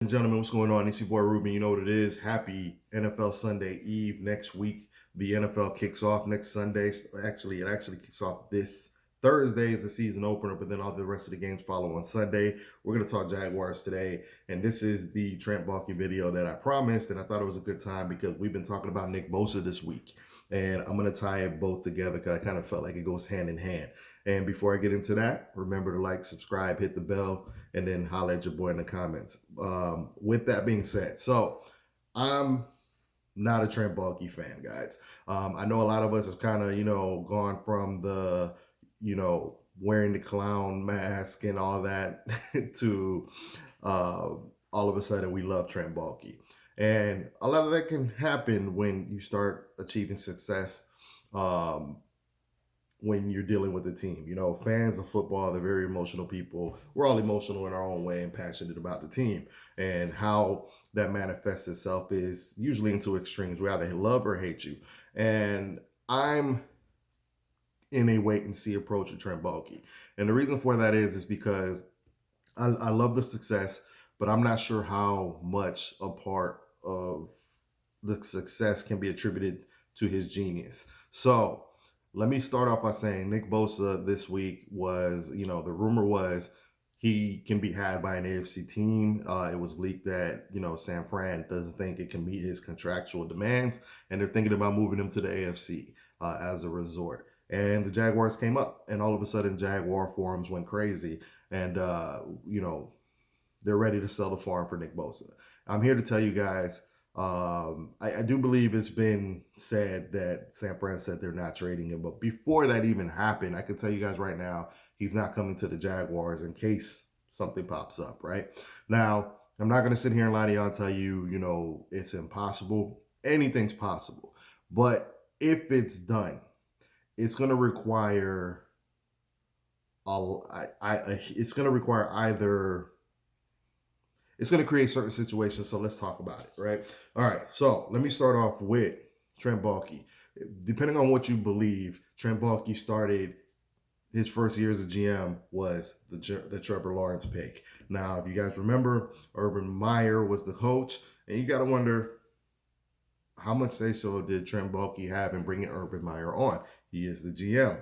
And gentlemen, what's going on? It's your boy Ruben. You know what it is. Happy NFL Sunday Eve. Next week, the NFL kicks off next Sunday. Actually, it actually kicks off this Thursday as the season opener, but then all the rest of the games follow on Sunday. We're going to talk Jaguars today, and this is the Trent Baalke video that I promised, and I thought it was a good time because we've been talking about Nick Bosa this week, and I'm going to tie it both together because I kind of felt like it goes hand in hand. And before I get into that, remember to like, subscribe, hit the bell, and then holler at your boy in the comments. With that being said, so I'm not a Trent Baalke fan, guys. I know a lot of us have kind of, gone from the, wearing the clown mask and all that to all of a sudden we love Trent Baalke. And a lot of that can happen when you start achieving success. When you're dealing with a team. Fans of football, they're very emotional people. We're all emotional in our own way and passionate about the team. And how that manifests itself is usually into extremes. We either love or hate you. And I'm in a wait and see approach with Trent Baalke. And the reason for that is because I love the success, but I'm not sure how much a part of the success can be attributed to his genius. So let me start off by saying Nick Bosa this week was, the rumor was he can be had by an AFC team. It was leaked that, San Fran doesn't think it can meet his contractual demands, and they're thinking about moving him to the AFC as a resort. And the Jaguars came up, and all of a sudden Jaguar forums went crazy, and, they're ready to sell the farm for Nick Bosa. I'm here to tell you guys, I do believe it's been said that San Fran said they're not trading him. But before that even happened, I can tell you guys right now, he's not coming to the Jaguars in case something pops up, right? Now, I'm not going to sit here and lie to y'all and tell you, it's impossible. Anything's possible. But if it's done, it's going to require it's going to require either it's going to create certain situations. So let's talk about it, right? All right. So let me start off with Trent Baalke. Depending on what you believe, Trent Baalke started his first year as a GM was the Trevor Lawrence pick. Now, if you guys remember, Urban Meyer was the coach, and you got to wonder how much say-so did Trent Baalke have in bringing Urban Meyer on? He is the GM.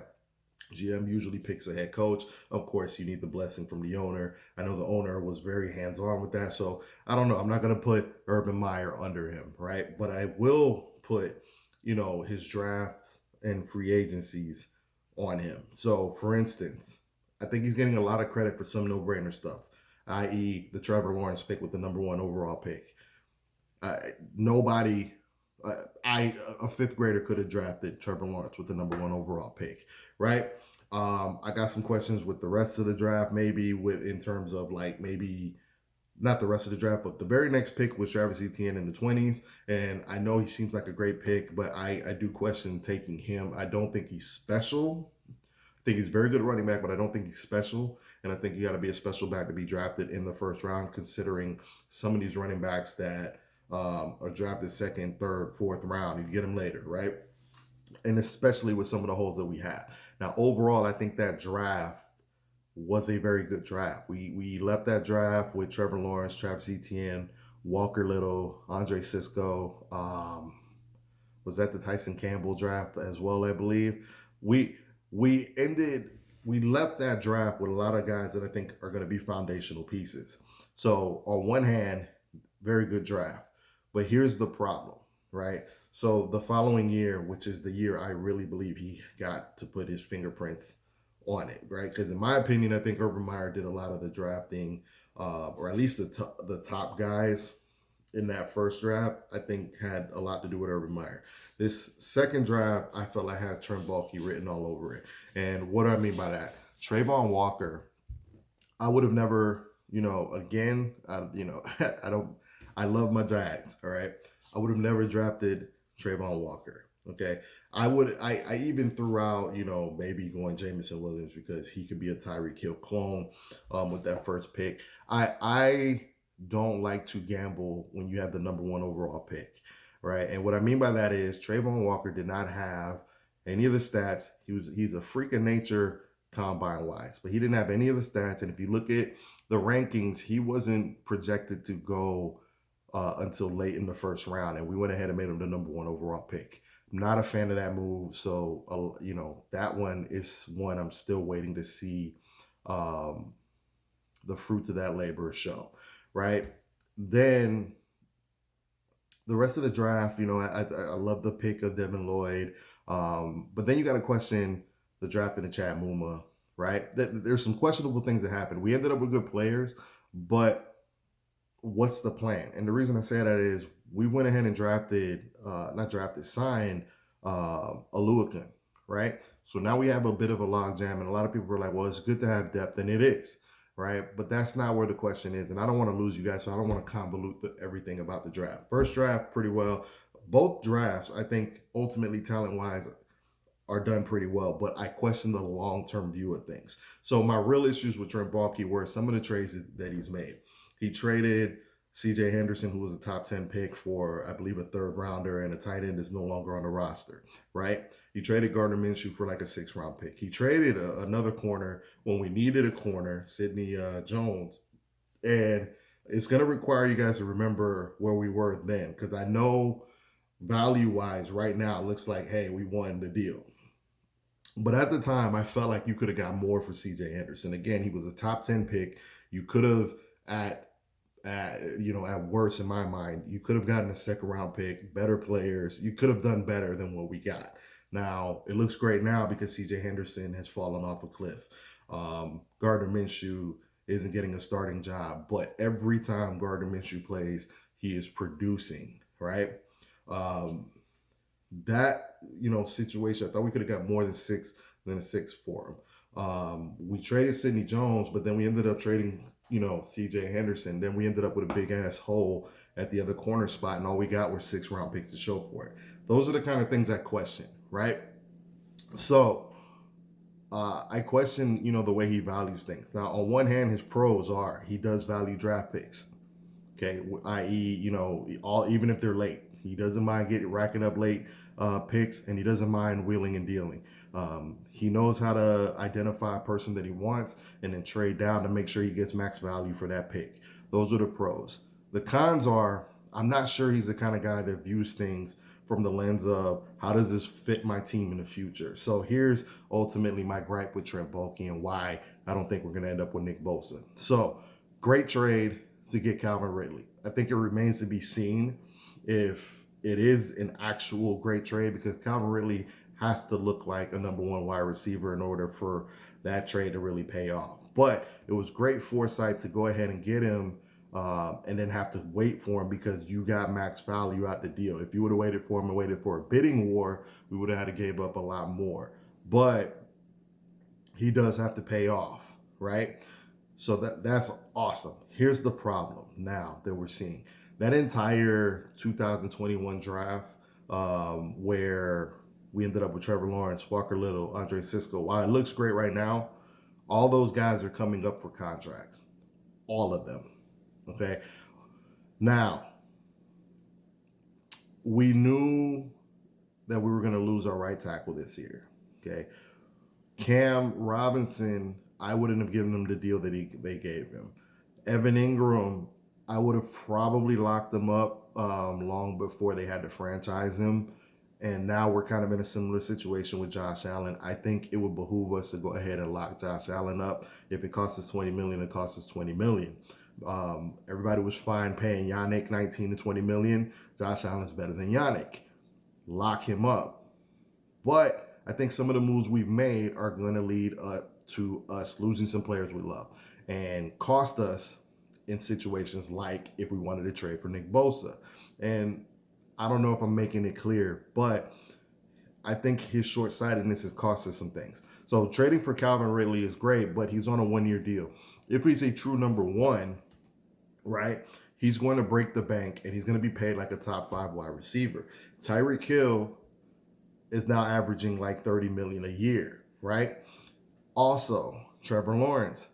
GM usually picks a head coach. Of course, you need the blessing from the owner. I know the owner was very hands-on with that, so I don't know. I'm not going to put Urban Meyer under him, right? But I will put, his drafts and free agencies on him. So, for instance, I think he's getting a lot of credit for some no-brainer stuff, i.e., the Trevor Lawrence pick with the number one overall pick. Nobody a fifth grader could have drafted Trevor Lawrence with the number one overall pick, right? I got some questions with the rest of the draft, maybe in terms of maybe not the rest of the draft, but the very next pick was Travis Etienne in the 20s, and I know he seems like a great pick, but I do question taking him. I don't think he's special. I think he's very good at running back, but I don't think he's special, and I think you got to be a special back to be drafted in the first round, considering some of these running backs that are drafted second, third, fourth round. You get them later, right? And especially with some of the holes that we have. Now, overall, I think that draft was a very good draft. We left that draft with Trevor Lawrence, Travis Etienne, Walker Little, Andre Cisco. Was that the Tyson Campbell draft as well, I believe? We left that draft with a lot of guys that I think are going to be foundational pieces. So on one hand, very good draft. But here's the problem, right? So the following year, which is the year I really believe he got to put his fingerprints on it, right? Because in my opinion, I think Urban Meyer did a lot of the drafting, or at least the top guys in that first draft, I think had a lot to do with Urban Meyer. This second draft, I felt I had Trent Baalke written all over it. And what do I mean by that? Trayvon Walker, I would have never, again, I don't. I love my Jags, all right? I would have never drafted Trayvon Walker, okay? I even threw out, maybe going Jameson Williams because he could be a Tyreek Hill clone with that first pick. I don't like to gamble when you have the number one overall pick, right? And what I mean by that is Trayvon Walker did not have any of the stats. He's a freak of nature combine wise, but he didn't have any of the stats. And if you look at the rankings, he wasn't projected to go until late in the first round, and we went ahead and made him the number one overall pick. I'm not a fan of that move, so that one is one I'm still waiting to see um, the fruits of that labor show, right? Then the rest of the draft, I love the pick of Devin Lloyd, but then you got to question the draft in the Chad Muma, right? There's some questionable things that happened. We ended up with good players, but what's the plan? And the reason I say that is we went ahead and signed Aluakin, right? So now we have a bit of a logjam, and a lot of people are like, well, it's good to have depth, and it is, right? But that's not where the question is, and I don't want to lose you guys, so I don't want to convolute everything about the draft. First draft, pretty well. Both drafts, I think, ultimately, talent-wise, are done pretty well, but I question the long-term view of things. So my real issues with Trent Baalke were some of the trades that he's made. He traded CJ Henderson, who was a top 10 pick, for, I believe, a third rounder, and a tight end is no longer on the roster, right? He traded Gardner Minshew for like a 6th-round pick. He traded another corner when we needed a corner, Sidney Jones. And it's going to require you guys to remember where we were then, because I know value-wise right now it looks like, hey, we won the deal. But at the time, I felt like you could have got more for CJ Henderson. Again, he was a top 10 pick. You could have, at worst in my mind, you could have gotten a 2nd-round pick, better players. You could have done better than what we got. Now, it looks great now because CJ Henderson has fallen off a cliff. Gardner Minshew isn't getting a starting job, but every time Gardner Minshew plays, he is producing, right? That situation, I thought we could have got more than a 6 for him. We traded Sidney Jones, but then we ended up trading CJ Henderson. Then we ended up with a big ass hole at the other corner spot, and all we got were 6th-round picks to show for it. Those are the kind of things I question, right? So I question the way he values things. Now, on one hand, his pros are he does value draft picks, okay, i.e., even if they're late. He doesn't mind racking up late picks, and he doesn't mind wheeling and dealing. He knows how to identify a person that he wants and then trade down to make sure he gets max value for that pick. Those are the pros. The cons are I'm not sure he's the kind of guy that views things from the lens of how does this fit my team in the future. So here's ultimately my gripe with Trent Baalke and why I don't think we're going to end up with Nick Bosa. So great trade to get Calvin Ridley. I think it remains to be seen if it is an actual great trade, because Calvin Ridley has to look like a number one wide receiver in order for that trade to really pay off. But it was great foresight to go ahead and get him and then have to wait for him because you got max value out the deal. If you would have waited for him and waited for a bidding war, we would have had to give up a lot more. But he does have to pay off, right? So that's awesome. Here's the problem now that we're seeing. That entire 2021 draft where we ended up with Trevor Lawrence, Walker Little, Andre Sisco. While it looks great right now, all those guys are coming up for contracts. All of them. Okay. Now, we knew that we were going to lose our right tackle this year. Okay. Cam Robinson, I wouldn't have given him the deal that they gave him. Evan Ingram, I would have probably locked him up long before they had to franchise him. And now we're kind of in a similar situation with Josh Allen. I think it would behoove us to go ahead and lock Josh Allen up. If it costs us $20 million, it costs us $20 million. Everybody was fine paying Yannick $19 to $20 million. Josh Allen's better than Yannick. Lock him up. But I think some of the moves we've made are going to lead to us losing some players we love and cost us in situations like if we wanted to trade for Nick Bosa. And I don't know if I'm making it clear, but I think his short-sightedness has cost us some things. So trading for Calvin Ridley is great, but he's on a one-year deal. If he's a true number one, right, he's going to break the bank and he's going to be paid like a top 5 wide receiver. Tyreek Hill is now averaging like $30 million a year, right? Also, Trevor Lawrence,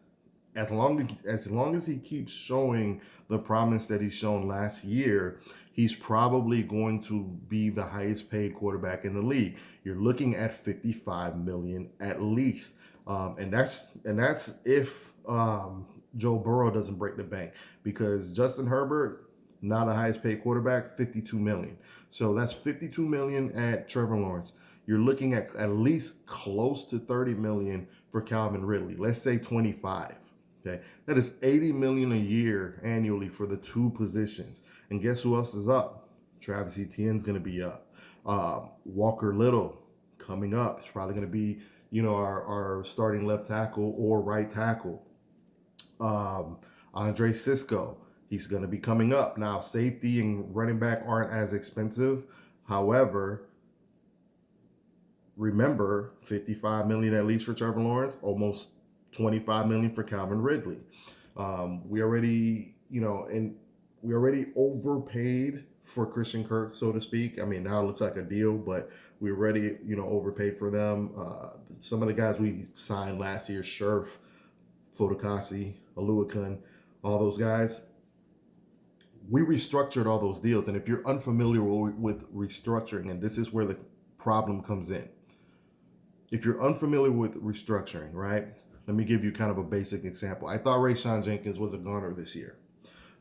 as long as he keeps showing the promise that he's shown last year, he's probably going to be the highest paid quarterback in the league. You're looking at $55 million at least, and that's if Joe Burrow doesn't break the bank, because Justin Herbert, now the highest paid quarterback, 52 million. So that's 52 million at Trevor Lawrence. You're looking at least close to 30 million for Calvin Ridley. Let's say 25. Okay, that is 80 million a year annually for the two positions. And guess who else is up? Travis Etienne's going to be up. Walker Little coming up. It's probably going to be, our starting left tackle or right tackle. Andre Cisco, he's going to be coming up. Now, safety and running back aren't as expensive. However, remember, 55 million at least for Trevor Lawrence, almost 25 million for Calvin Ridley. We already, we already overpaid for Christian Kirk, so to speak. I mean, now it looks like a deal, but we already, overpaid for them. Some of the guys we signed last year, Scherf, Fotokasi, Aluakun, all those guys, we restructured all those deals. And if you're unfamiliar with restructuring, and this is where the problem comes in. If you're unfamiliar with restructuring, right? Let me give you kind of a basic example. I thought Rayshawn Jenkins was a goner this year.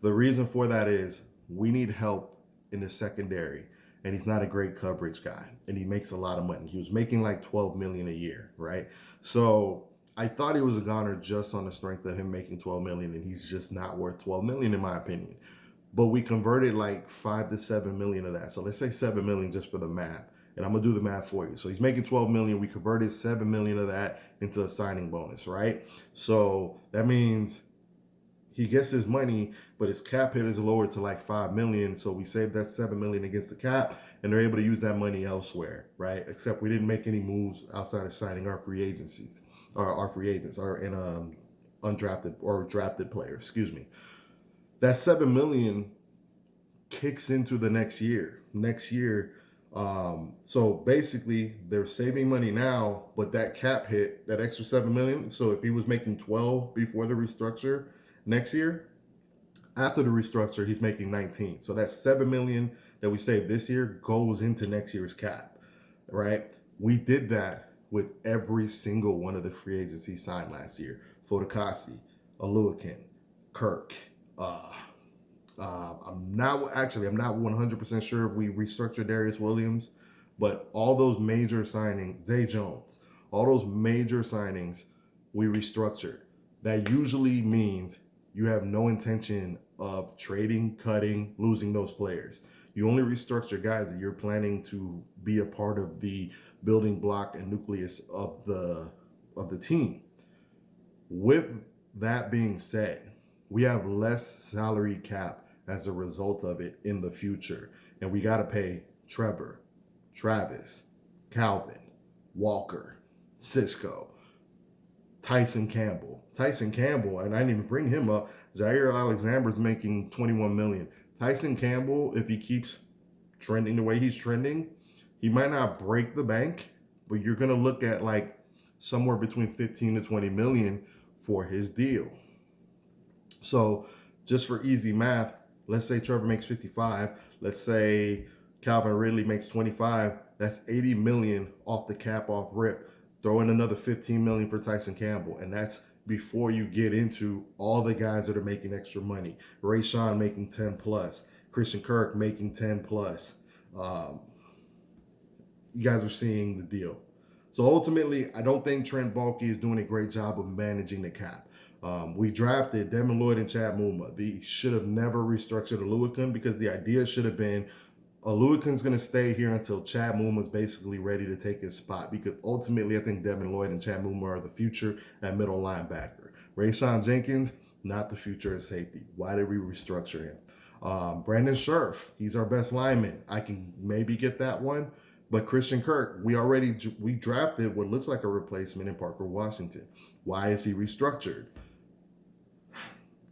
The reason for that is we need help in the secondary, and he's not a great coverage guy, and he makes a lot of money. He was making like 12 million a year, right? So I thought he was a goner just on the strength of him making 12 million, and he's just not worth 12 million in my opinion. But we converted like 5 to 7 million of that. So let's say 7 million just for the math. And I'm going to do the math for you. So he's making 12 million. We converted 7 million of that into a signing bonus, right? So that means he gets his money, but his cap hit is lowered to like 5 million. So we saved that 7 million against the cap, and they're able to use that money elsewhere, right? Except we didn't make any moves outside of signing our free agencies, or our free agents, or in undrafted or drafted players, excuse me. That 7 million kicks into the next year. So basically they're saving money now, but that cap hit, that extra 7 million. So if he was making 12 before the restructure next year, after the restructure, he's making 19. So that 7 million that we saved this year goes into next year's cap, right? We did that with every single one of the free agents he signed last year. Fotokasi, Aluakun, Kirk, I'm not 100% sure if we restructured Darius Williams, but all those major signings, Zay Jones, all those major signings we restructured. That usually means you have no intention of trading, cutting, losing those players. You only restructure guys that you're planning to be a part of the building block and nucleus of the team. With that being said, we have less salary cap as a result of it in the future. And we got to pay Trevor, Travis, Calvin, Walker, Cisco, Tyson Campbell, and I didn't even bring him up. Jair Alexander's making 21 million. Tyson Campbell, if he keeps trending the way he's trending, he might not break the bank, but you're going to look at like somewhere between 15 to 20 million for his deal. So just for easy math, let's say Trevor makes 55. Let's say Calvin Ridley makes 25. That's 80 million off the cap, off rip. Throw in another 15 million for Tyson Campbell, and that's before you get into all the guys that are making extra money. Rayshawn making 10 plus, Christian Kirk making 10 plus. You guys are seeing the deal. So ultimately, I don't think Trent Baalke is doing a great job of managing the cap. We drafted Devin Lloyd and Chad Muma. They should have never restructured Aluakun, because the idea should have been Aluakun's going to stay here until Chad Muma's basically ready to take his spot, because ultimately I think Devin Lloyd and Chad Muma are the future at middle linebacker. Rayshawn Jenkins, not the future at safety. Why did we restructure him? Brandon Scherf, he's our best lineman. I can maybe get that one. But Christian Kirk, we drafted what looks like a replacement in Parker Washington. Why is he restructured?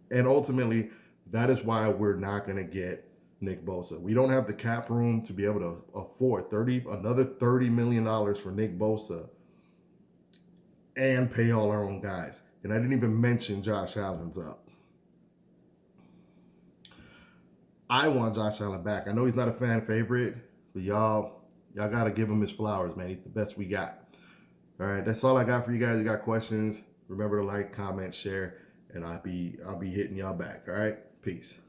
And ultimately, that is why we're not going to get Nick Bosa. We don't have the cap room to be able to afford another $30 million for Nick Bosa and pay all our own guys. And I didn't even mention Josh Allen's up. I want Josh Allen back. I know he's not a fan favorite, but y'all got to give him his flowers, man. He's the best we got. All right, that's all I got for you guys. You got questions, remember to like, comment, share, and I'll be hitting y'all back. All right, peace.